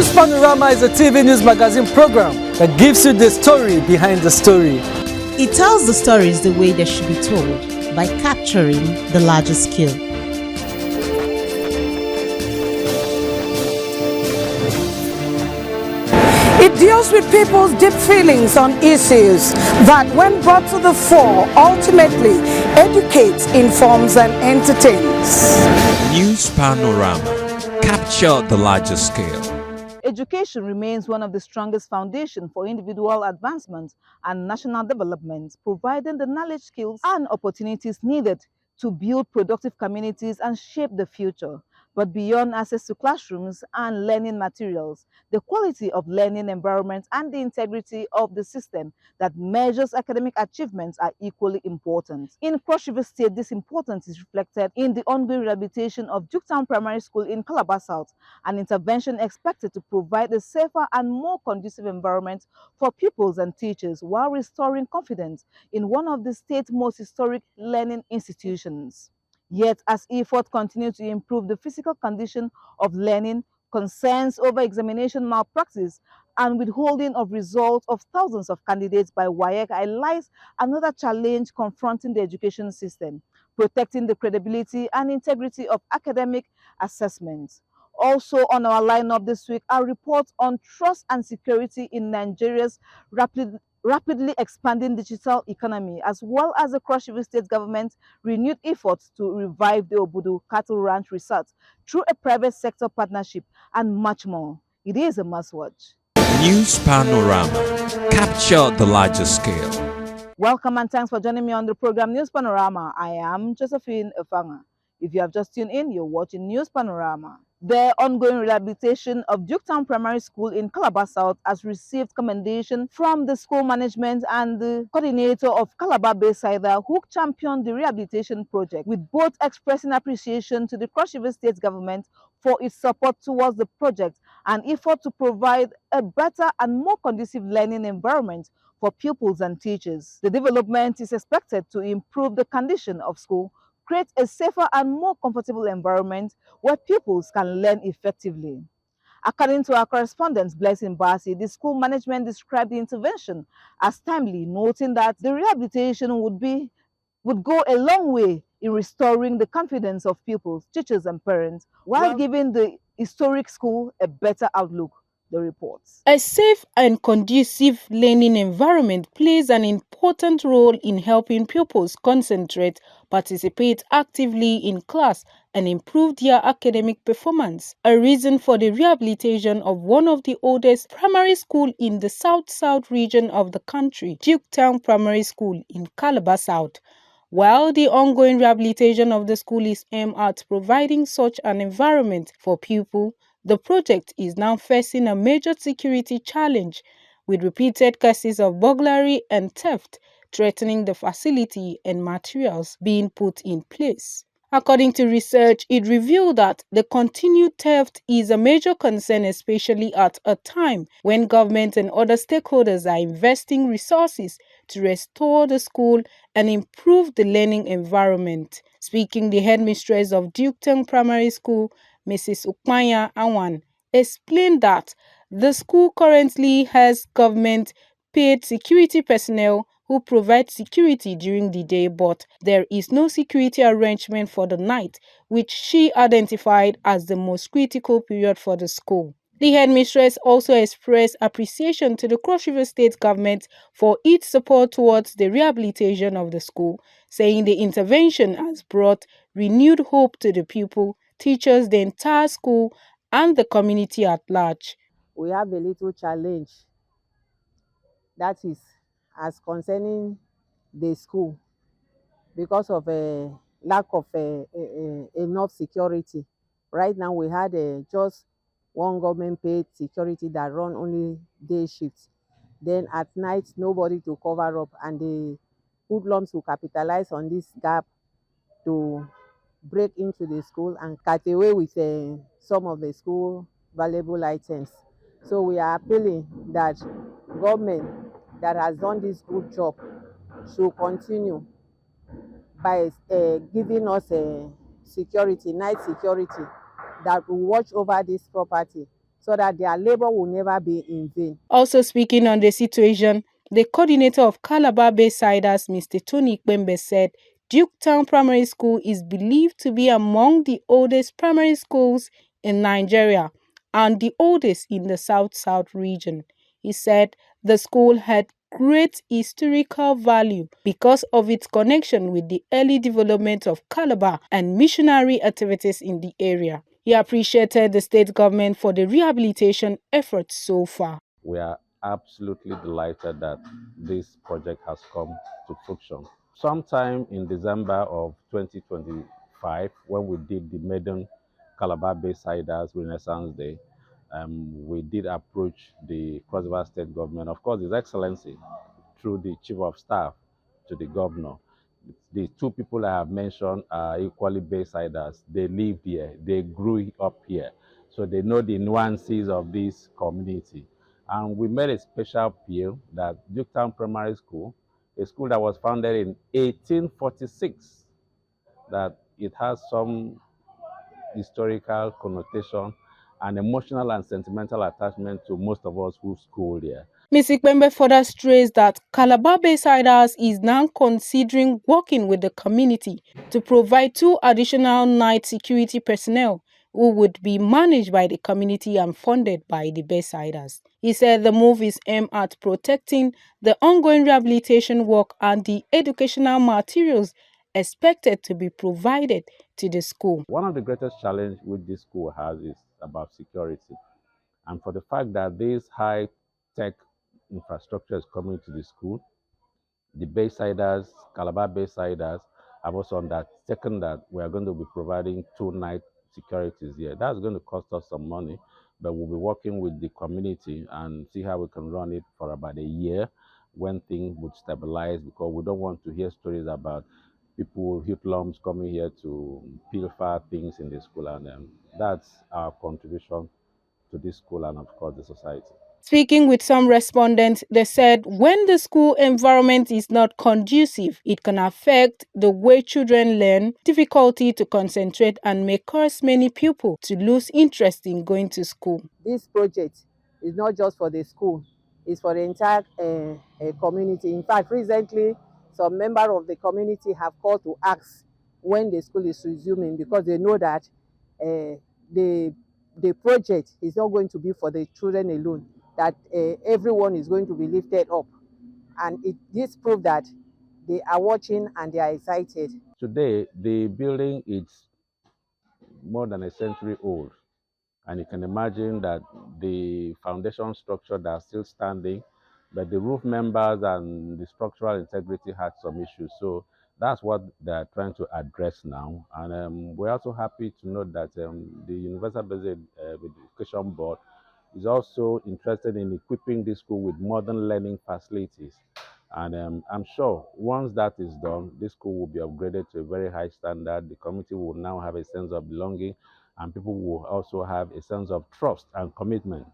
News Panorama is a TV news magazine program that gives you the story behind the story. It tells the stories the way they should be told by capturing the larger scale. It deals with people's deep feelings on issues that, when brought to the fore, ultimately educates, informs, and entertains. News Panorama. Capture the larger scale. Education remains one of the strongest foundations for individual advancement and national development, providing the knowledge, skills, and opportunities needed to build productive communities and shape the future. But beyond access to classrooms and learning materials, the quality of learning environment and the integrity of the system that measures academic achievements are equally important. In Cross River State, this importance is reflected in the ongoing rehabilitation of Juketown Primary School in Calabar South, an intervention expected to provide a safer and more conducive environment for pupils and teachers while restoring confidence in one of the state's most historic learning institutions. Yet, as efforts continue to improve the physical condition of learning, concerns over examination malpractice and withholding of results of thousands of candidates by WAEC highlights another challenge confronting the education system, protecting the credibility and integrity of academic assessments. Also on our lineup this week are reports on trust and security in Nigeria's rapidly expanding digital economy, as well as the Cross River State government's renewed efforts to revive the Obudu Cattle Ranch research through a private sector partnership, and much more. It is a must-watch. News Panorama. Capture the larger scale. Welcome and thanks for joining me on the program News Panorama. I am Josephine Efanga. If you have just tuned in, you're watching News Panorama. The ongoing rehabilitation of Juketown Primary School in Calabar South has received commendation from the school management and the coordinator of Calabar Bayside, who championed the rehabilitation project, with both expressing appreciation to the Cross River State government for its support towards the project and effort to provide a better and more conducive learning environment for pupils and teachers. The development is expected to improve the condition of school, create a safer and more comfortable environment where pupils can learn effectively. According to our correspondent, Blessing Basi, the school management described the intervention as timely, noting that the rehabilitation would go a long way in restoring the confidence of pupils, teachers, and parents, while giving the historic school a better outlook. The reports. A safe and conducive learning environment plays an important role in helping pupils concentrate, participate actively in class, and improve their academic performance. A reason for the rehabilitation of one of the oldest primary schools in the South-South region of the country, Juketown Primary School in Calabar South. While the ongoing rehabilitation of the school is aimed at providing such an environment for pupils, the project is now facing a major security challenge, with repeated cases of burglary and theft threatening the facility and materials being put in place. According to research, it revealed that the continued theft is a major concern, especially at a time when government and other stakeholders are investing resources to restore the school and improve the learning environment. Speaking, the headmistress of Juketown Primary School, Mrs. Ukmaya Awan, explained that the school currently has government-paid security personnel who provide security during the day, but there is no security arrangement for the night, which she identified as the most critical period for the school. The headmistress also expressed appreciation to the Cross River State government for its support towards the rehabilitation of the school, saying the intervention has brought renewed hope to the pupil, teachers, the entire school, and the community at large. We have a little challenge, that is, as concerning the school, because of a lack of enough security. Right now, we had just one government-paid security that run only day shifts. Then at night, nobody to cover up, and the hoodlums will capitalize on this gap to break into the school and cut away with some of the school valuable items. So we are appealing that government that has done this good job should continue by giving us security, night security, that will watch over this property so that their labor will never be in vain. Also speaking on the situation, the coordinator of Calabar Baysiders, Mr. Tony Ikpembe, said Juketown Primary School is believed to be among the oldest primary schools in Nigeria and the oldest in the South-South region. He said the school had great historical value because of its connection with the early development of Calabar and missionary activities in the area. He appreciated the state government for the rehabilitation efforts so far. We are absolutely delighted that this project has come to fruition. Sometime in December of 2025, when we did the maiden Calabar Baysiders Renaissance Day, we did approach the Cross River State Government, of course, His Excellency, through the Chief of Staff to the Governor. The two people I have mentioned are equally Baysiders. They lived here, they grew up here, so they know the nuances of this community. And we made a special appeal that Juketown Primary School, a school that was founded in 1846, that it has some historical connotation and emotional and sentimental attachment to most of us who schooled here. Ms. Ikpembe further stressed that Calabar Baysiders is now considering working with the community to provide 2 additional night security personnel who would be managed by the community and funded by the Baysiders. He said the move is aimed at protecting the ongoing rehabilitation work and the educational materials expected to be provided to the school. One of the greatest challenges which this school has is about security. And for the fact that this high-tech infrastructure is coming to the school, the Baysiders, Calabar Baysiders, have also undertaken that we are going to be providing 2 night securities here. That's going to cost us some money, but we'll be working with the community and see how we can run it for about a year when things would stabilize, because we don't want to hear stories about people, hoodlums coming here to pilfer things in the school, and that's our contribution to this school and, of course, the society. Speaking with some respondents, they said when the school environment is not conducive, it can affect the way children learn, difficulty to concentrate, and may cause many pupils to lose interest in going to school. This project is not just for the school, it's for the entire community. In fact, recently, some members of the community have called to ask when the school is resuming, because they know that the project is not going to be for the children alone, that everyone is going to be lifted up. And this proves that they are watching and they are excited. Today, the building is more than a century old. And you can imagine that the foundation structure that's still standing, but the roof members and the structural integrity had some issues. So that's what they're trying to address now. And we're also happy to note that the Universal Basic Education Board is also interested in equipping this school with modern learning facilities. And I'm sure once that is done, this school will be upgraded to a very high standard. The community will now have a sense of belonging, and people will also have a sense of trust and commitment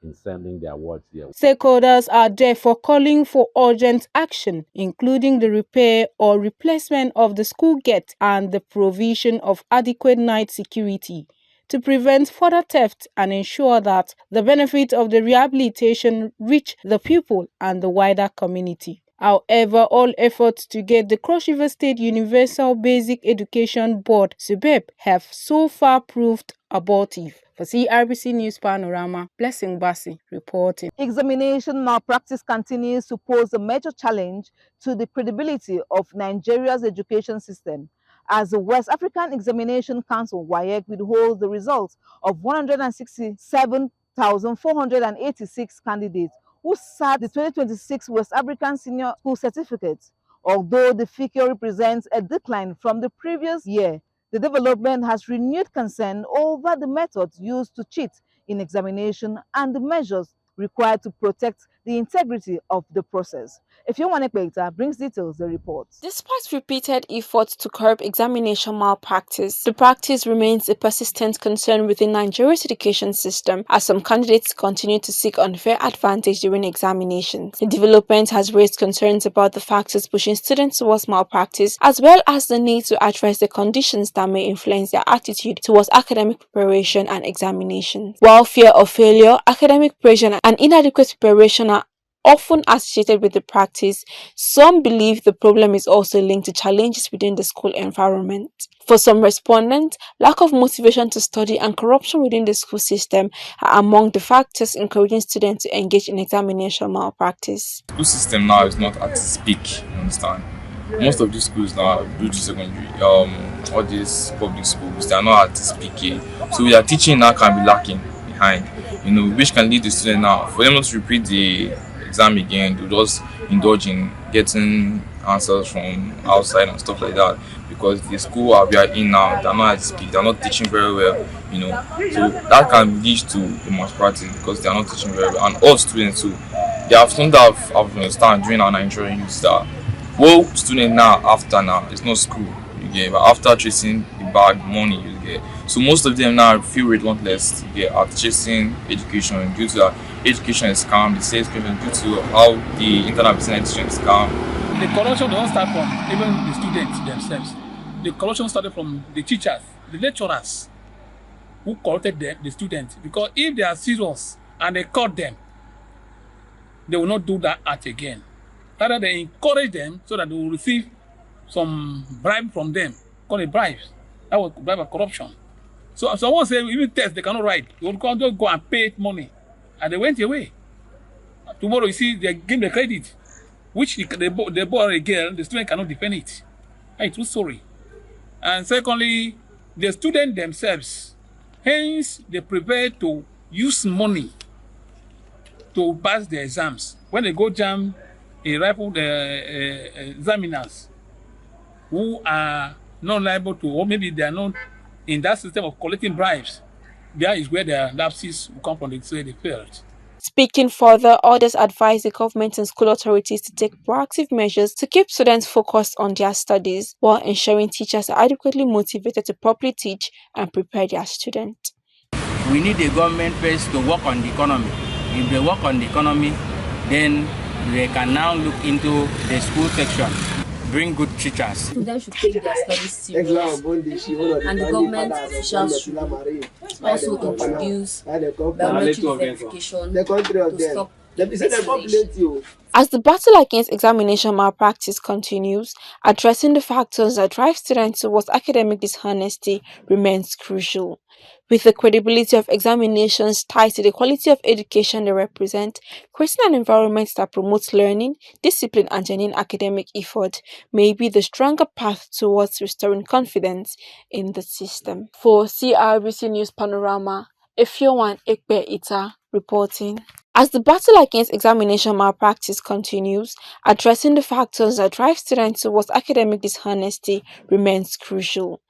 in sending their words here. Stakeholders are therefore calling for urgent action, including the repair or replacement of the school gate and the provision of adequate night security to prevent further theft and ensure that the benefits of the rehabilitation reach the pupil and the wider community. However, all efforts to get the Cross River State Universal Basic Education Board (SUBEB) have so far proved abortive. For CRBC News Panorama, Blessing Bassi reporting. Examination malpractice continues to pose a major challenge to the credibility of Nigeria's education system, as the West African Examination Council (WAEC) withholds the results of 167,486 candidates who sat the 2026 West African Senior School Certificates. Although the figure represents a decline from the previous year, the development has renewed concern over the methods used to cheat in examination and the measures required to protect the integrity of the process. If you want to brings details, the report. Despite repeated efforts to curb examination malpractice, the practice remains a persistent concern within Nigeria's education system as some candidates continue to seek unfair advantage during examinations. The development has raised concerns about the factors pushing students towards malpractice, as well as the need to address the conditions that may influence their attitude towards academic preparation and examinations. While fear of failure, academic pressure, and inadequate preparation are often associated with the practice, some believe the problem is also linked to challenges within the school environment. For some respondents, lack of motivation to study and corruption within the school system are among the factors encouraging students to engage in examination malpractice. The school system now is not at its peak, you understand? Most of these schools now, due to secondary, all these public schools, they are not at its peak yet. So their teaching now can be lacking behind, which can lead the student now, for them not to repeat the exam again, to just indulge in getting answers from outside and stuff like that, because the school we are in now, they're not at its peak, they're not teaching very well, so that can lead to the malpractice because they are not teaching very well. And all students too, there are some that I've understand during our Nigerian youth that student now it's not school, you get, but after chasing the bag money, you get. So most of them now feel relentless, at chasing education due to that education is scam, the sales payment due to how the internet business is scam. The corruption doesn't start from even the students themselves. The corruption started from the teachers, the lecturers who corrupted the students. Because if they are serious and they caught them, they will not do that act again. Rather, they encourage them so that they will receive some bribe from them, called a bribe. That was bribe of corruption. So someone say even tests they cannot write, they will just go and pay money, and they went away. Tomorrow you see they give the credit, which they bought a girl, the student cannot defend it. It's true story. And secondly, the students themselves, hence they prepare to use money to pass the exams. When they go jam, they rifle the examiners who are not liable to, or maybe they are not in that system of collecting bribes. That is where their lapses will come from, they say they failed. Speaking further, others advise the government and school authorities to take proactive measures to keep students focused on their studies while ensuring teachers are adequately motivated to properly teach and prepare their students. We need the government first to work on the economy. If they work on the economy, then they can now look into the school section, bring good teachers. Students should take their studies seriously, and the government officials should also introduce biometric verification to stop vaccination. As the battle against examination malpractice continues, addressing the factors that drive students towards academic dishonesty remains crucial. With the credibility of examinations tied to the quality of education they represent, creating an environment that promotes learning, discipline, and genuine academic effort may be the stronger path towards restoring confidence in the system. For CRBC News Panorama, Ifeoluwa Ekpe-Ita reporting. As the battle against examination malpractice continues, addressing the factors that drive students towards academic dishonesty remains crucial.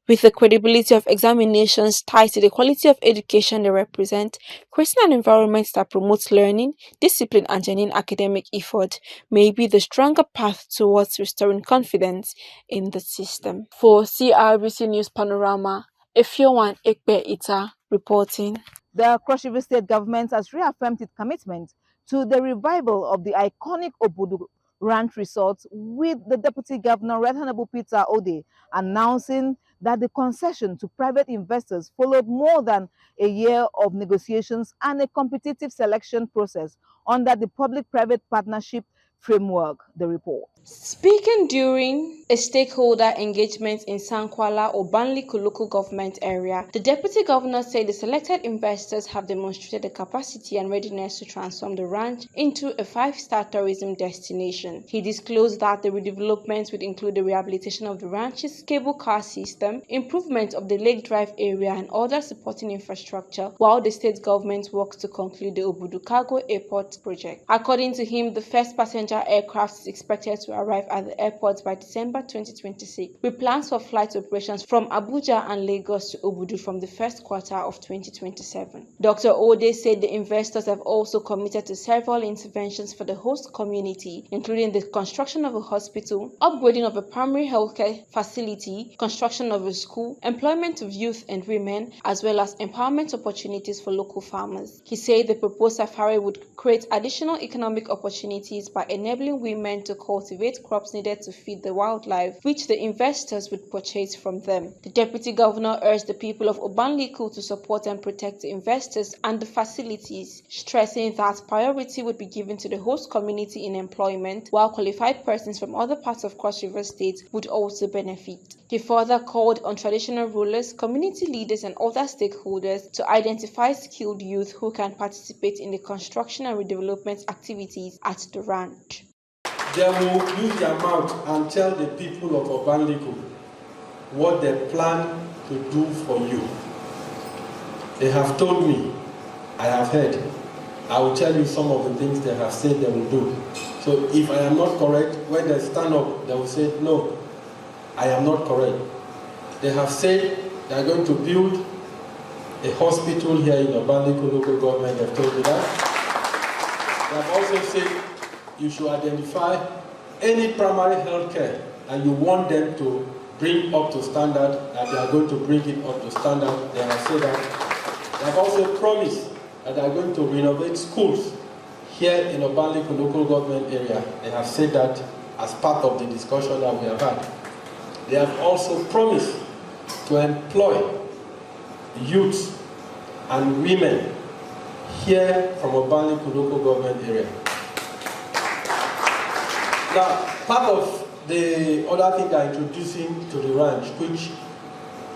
With the credibility of examinations tied to the quality of education they represent, creating an environment that promotes learning, discipline, and genuine academic effort may be the stronger path towards restoring confidence in the system. For CRBC News Panorama, Ifeoluwa Ekpe-Ita reporting. The Cross River State government has reaffirmed its commitment to the revival of the iconic Obudu Ranch Resort, with the Deputy Governor, Right Honorable Peter Ode, announcing that the concession to private investors followed more than a year of negotiations and a competitive selection process under the public-private partnership framework. The report. Speaking during a stakeholder engagement in Sankwala or Banliku local government area, the Deputy Governor said the selected investors have demonstrated the capacity and readiness to transform the ranch into a 5-star tourism destination. He disclosed that the redevelopment would include the rehabilitation of the ranch's cable car system, improvement of the Lake Drive area, and other supporting infrastructure, while the state government works to conclude the Obudu Cargo Airport project. According to him, the first passenger aircraft is expected to to arrive at the airport by December 2026, with plans for flight operations from Abuja and Lagos to Obudu from the first quarter of 2027. Dr. Ode said the investors have also committed to several interventions for the host community, including the construction of a hospital, upgrading of a primary healthcare facility, construction of a school, employment of youth and women, as well as empowerment opportunities for local farmers. He said the proposed safari would create additional economic opportunities by enabling women to cultivate crops needed to feed the wildlife, which the investors would purchase from them. The Deputy Governor urged the people of Obanliku to support and protect the investors and the facilities, stressing that priority would be given to the host community in employment, while qualified persons from other parts of Cross River State would also benefit. He further called on traditional rulers, community leaders, and other stakeholders to identify skilled youth who can participate in the construction and redevelopment activities at the ranch. They will use their mouth and tell the people of Obanliku what they plan to do for you. They have told me, I have heard. I will tell you some of the things they have said they will do. So if I am not correct, when they stand up, they will say, no, I am not correct. They have said they are going to build a hospital here in Obanliku local government. They've told me that. They have also said you should identify any primary health care and you want them to bring up to standard, and they are going to bring it up to standard. They have said that. They have also promised that they are going to renovate schools here in Obanliku local government area. They have said that as part of the discussion that we have had. They have also promised to employ youths and women here from Obanliku local government area. Now, part of the other thing they're introducing to the ranch, which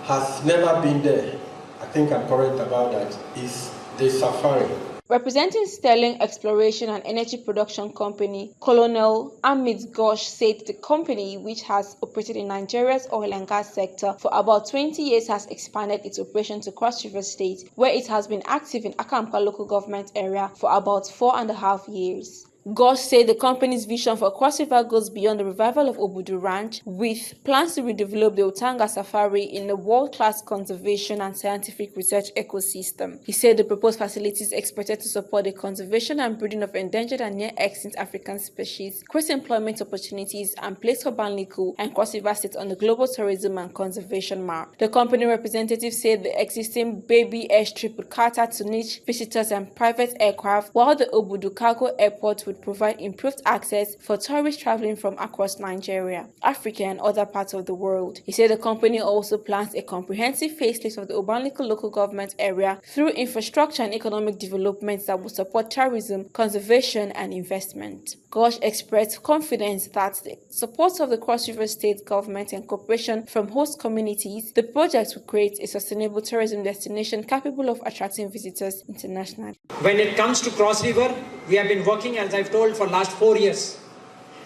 has never been there, I think I'm correct about that, is the safari. Representing Sterling Exploration and Energy Production Company, Colonel Amit Ghosh said the company, which has operated in Nigeria's oil and gas sector for about 20 years, has expanded its operation to Cross River State, where it has been active in Akamka local government area for about 4.5 years. Ghosh said the company's vision for Cross River goes beyond the revival of Obudu Ranch, with plans to redevelop the Otanga Safari in a world-class conservation and scientific research ecosystem. He said the proposed facilities expected to support the conservation and breeding of endangered and near-extinct African species, create employment opportunities, and place Obanliku and Cross River State on the global tourism and conservation map. The company representative said the existing baby airstrip would cater to niche visitors and private aircraft, while the Obudu Cargo Airport would provide improved access for tourists traveling from across Nigeria, Africa, and other parts of the world. He said the company also plans a comprehensive facelift of the Obanliku local government area through infrastructure and economic developments that will support tourism, conservation, and investment. Ghosh expressed confidence that the support of the Cross River State government and cooperation from host communities, the project will create a sustainable tourism destination capable of attracting visitors internationally. When it comes to Cross River, we have been working, as I've told, for last 4 years,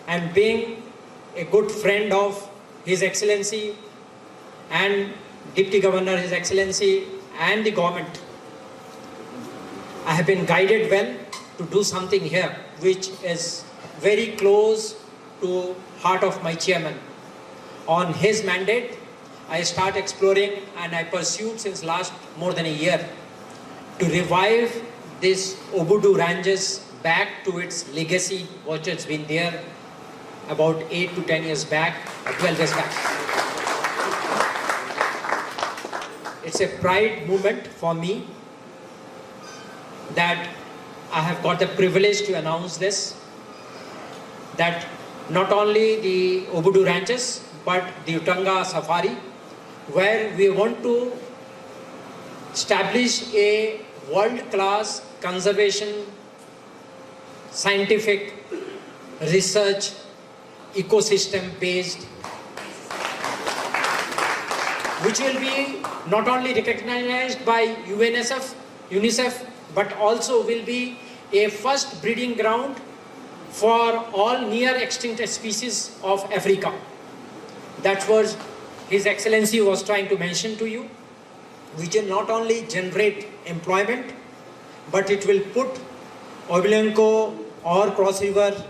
and being a good friend of His Excellency and Deputy Governor, His Excellency, and the government, I have been guided well to do something here, which is very close to heart of my chairman. On his mandate, I start exploring, and I pursued since last more than a year to revive this Obudu ranches back to its legacy, which has been there about 8 to 10 years back, or 12 years back. It's a pride moment for me that I have got the privilege to announce this, that not only the Obudu ranches, but the Otanga Safari, where we want to establish a world-class conservation, scientific, research, ecosystem-based, which will be not only recognized by UNICEF, but also will be a first breeding ground for all near extinct species of Africa. That's what His Excellency was trying to mention to you, which will not only generate employment, but it will put Obanliku or Cross River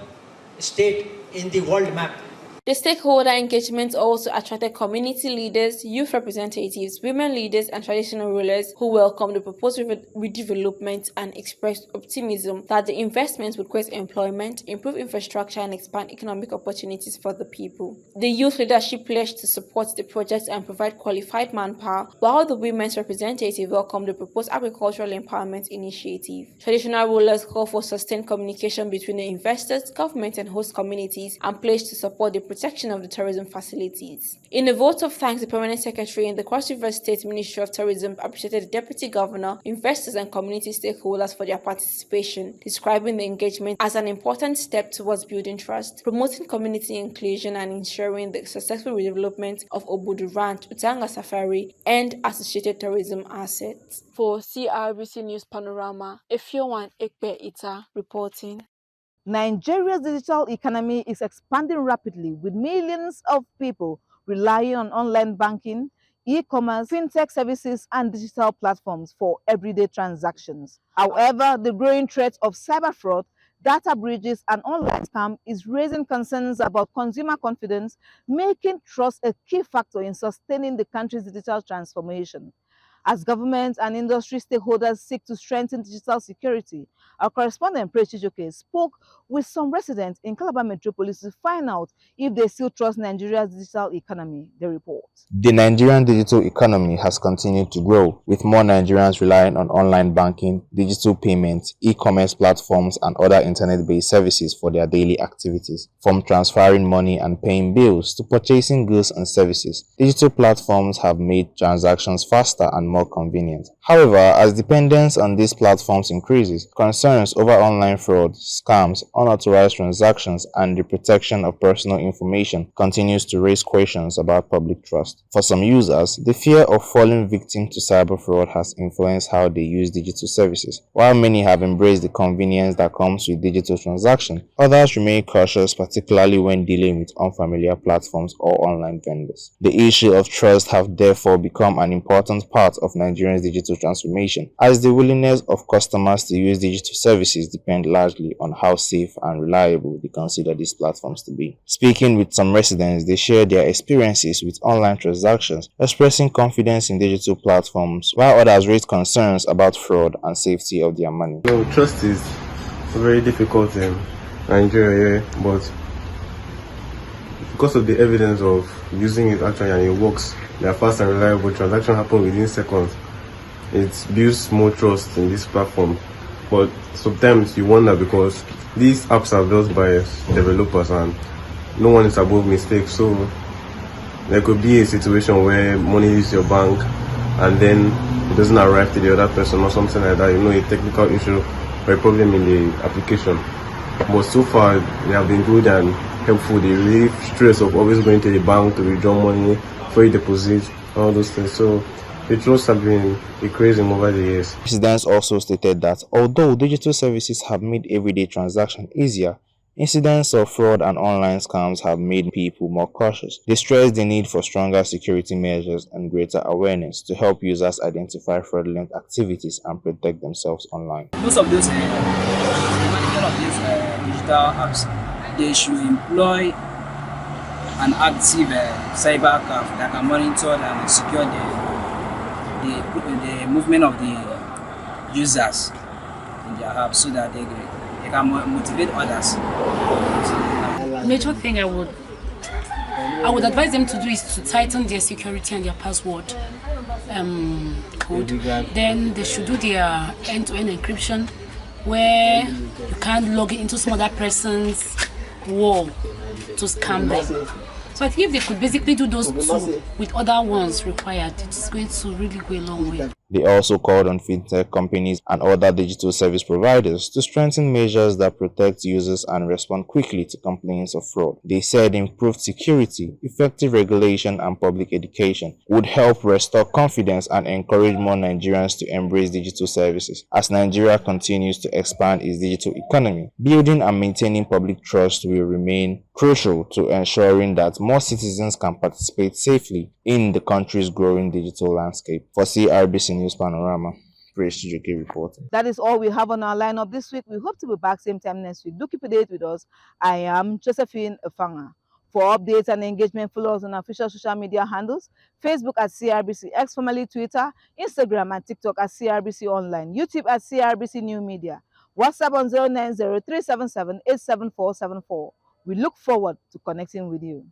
State in the world map. The stakeholder engagement also attracted community leaders, youth representatives, women leaders, and traditional rulers who welcomed the proposed redevelopment and expressed optimism that the investments would create employment, improve infrastructure, and expand economic opportunities for the people. The youth leadership pledged to support the project and provide qualified manpower, while the women's representative welcomed the proposed agricultural empowerment initiative. Traditional rulers called for sustained communication between the investors, government, and host communities and pledged to support the protection of the tourism facilities. In a vote of thanks, the permanent secretary in the Cross River State Ministry of Tourism appreciated the deputy governor, investors, and community stakeholders for their participation, describing the engagement as an important step towards building trust, promoting community inclusion, and ensuring the successful redevelopment of Obudu Ranch, Utanga Safari, and associated tourism assets. For CRBC News Panorama, Efiowan Ekpe Ita reporting. Nigeria's digital economy is expanding rapidly, with millions of people relying on online banking, e-commerce, fintech services, and digital platforms for everyday transactions. However, the growing threat of cyber fraud, data breaches, and online scam is raising concerns about consumer confidence, making trust a key factor in sustaining the country's digital transformation. As government and industry stakeholders seek to strengthen digital security, our correspondent Prechi Joke spoke with some residents in Calabar Metropolis to find out if they still trust Nigeria's digital economy. They report. The Nigerian digital economy has continued to grow, with more Nigerians relying on online banking, digital payments, e-commerce platforms, and other internet-based services for their daily activities. From transferring money and paying bills to purchasing goods and services, digital platforms have made transactions faster and more convenient. However, as dependence on these platforms increases, concerns over online fraud, scams, unauthorized transactions, and the protection of personal information continues to raise questions about public trust. For some users, the fear of falling victim to cyber fraud has influenced how they use digital services. While many have embraced the convenience that comes with digital transactions, others remain cautious, particularly when dealing with unfamiliar platforms or online vendors. The issue of trust have therefore become an important part of Nigeria's digital transformation, as the willingness of customers to use digital services depend largely on how safe and reliable they consider these platforms to be. Speaking with some residents, they share their experiences with online transactions, expressing confidence in digital platforms, while others raise concerns about fraud and safety of their money. Trust is very difficult in Nigeria, but because of the evidence of using it actually and it works, they are fast and reliable, transactions happen within seconds. It builds more trust in this platform. But sometimes you wonder, because these apps are built by developers and no one is above mistakes, so there could be a situation where money leaves your bank and then it doesn't arrive to the other person or something like that, a technical issue or a problem in the application. But so far they have been good and helpful. They relieve stress of always going to the bank to withdraw money, for a deposit, all those things. So the trust have been increasing over the years. Residents also stated that although digital services have made everyday transactions easier, incidents of fraud and online scams have made people more cautious. They stress the need for stronger security measures and greater awareness to help users identify fraudulent activities and protect themselves online. Most of those management of these digital apps, they should employ an active cyber craft that can monitor and secure the movement of the users in their apps, so that they can motivate others. Major thing I would advise them to do is to tighten their security and their password code. Then they should do their end-to-end encryption, where you can't log into some other person's wall to scam them. So I think if they could basically do those two with other ones required, it's going to really go a long way. They also called on fintech companies and other digital service providers to strengthen measures that protect users and respond quickly to complaints of fraud. They said improved security, effective regulation, and public education would help restore confidence and encourage more Nigerians to embrace digital services. As Nigeria continues to expand its digital economy, building and maintaining public trust will remain crucial to ensuring that more citizens can participate safely in the country's growing digital landscape. For CRBC News Panorama, Praise Chijoke reporting. That is all we have on our lineup this week. We hope to be back same time next week. Do keep a date with us. I am Josephine Efanga. For updates and engagement, follow us on our official social media handles: Facebook at CRBC, X formerly Twitter, Instagram and TikTok at CRBC Online, YouTube at CRBC New Media, WhatsApp on 090-377-87474. We look forward to connecting with you.